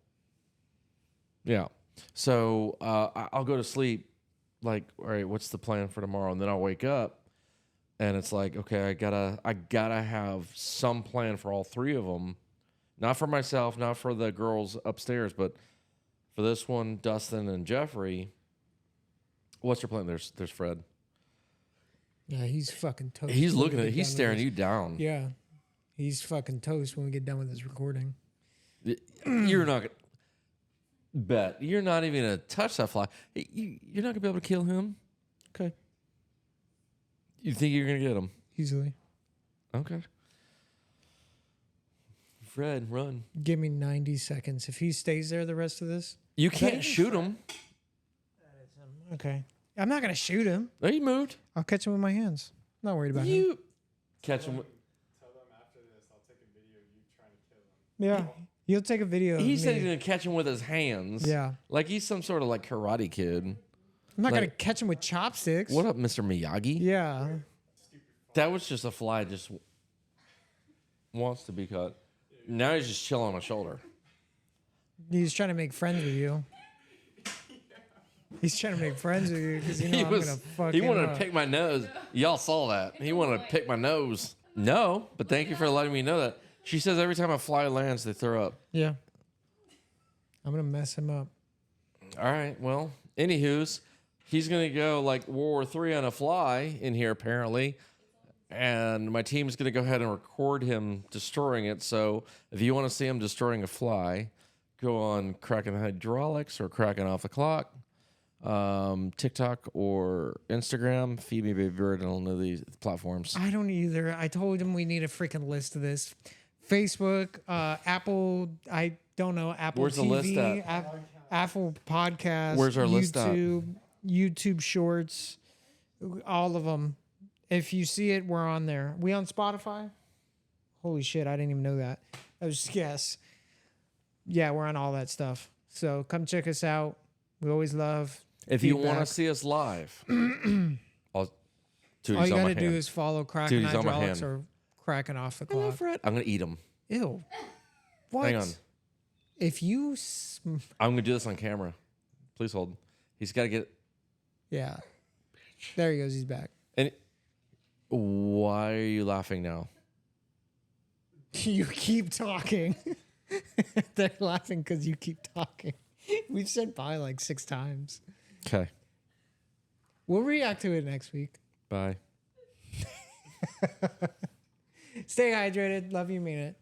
Yeah. So I'll go to sleep. Like, all right, what's the plan for tomorrow? And then I'll wake up, and it's like, okay, I gotta have some plan for all 3 of them, not for myself, not for the girls upstairs, but for this one, Dustin and Jeffrey. What's your plan? There's Fred. Yeah, he's fucking toast. He's looking at. He's staring you down. Yeah, he's fucking toast when we get done with this recording. You're not gonna bet. You're not even gonna touch that fly. You're not gonna be able to kill him. Okay. You think you're gonna get him Easily. Okay. Fred, run. Give me 90 seconds. If he stays there the rest of this, You can't shoot him. okay. I'm not gonna shoot him. No, you moved. I'll catch him with my hands. Not worried about him. You catch him. Tell them after this, I'll take a video of you trying to kill him. Yeah. He'll take a video. He of said me. he's gonna catch him with his hands. Yeah. Like he's some sort of like karate kid. I'm not like- gonna catch him with chopsticks. What up, Mr. Miyagi? Yeah. That was just a fly. Just wants to be caught. Now he's just chilling on my shoulder. He's trying to make friends with you. He's trying to make friends with you because you know I'm gonna fuck He him wanted up. to pick my nose. Y'all saw that. He wanted to pick my nose. No, but thank you for letting me know that. She says every time a fly lands, they throw up. Yeah. I'm gonna mess him up. All right. Well, anywho's, he's gonna go like World War III on a fly in here apparently. and my team's going to go ahead and record him destroying it. So if you want to see him destroying a fly, go on Kraken Hydraulics or Kraken Off the Clock, TikTok or Instagram. Feed me, baby bird. I don't know these platforms. I don't either. I told him we need a freaking list of this. Facebook, Apple. I don't know. Apple Where's the TV, list at? Apple Podcasts. Where's our list at? YouTube Shorts. All of them. If you see it, we're on there. We on Spotify? Holy shit, I didn't even know that. That was just guess. Yeah, we're on all that stuff. So come check us out. We always love If you want to see us live, all you got to do is follow Kraken Dude, he's on my Hydraulics hand. or Kraken Off the Hello, Clock. Fred. I'm going to eat him. Ew. What? Hang on. If you... I'm going to do this on camera. Please hold. He's got to get... Yeah. There he goes. He's back. And why are you laughing now? You keep talking. They're laughing because you keep talking. We've said bye like 6 times. Okay. We'll react to it next week. Bye. Stay hydrated. Love you, mean it.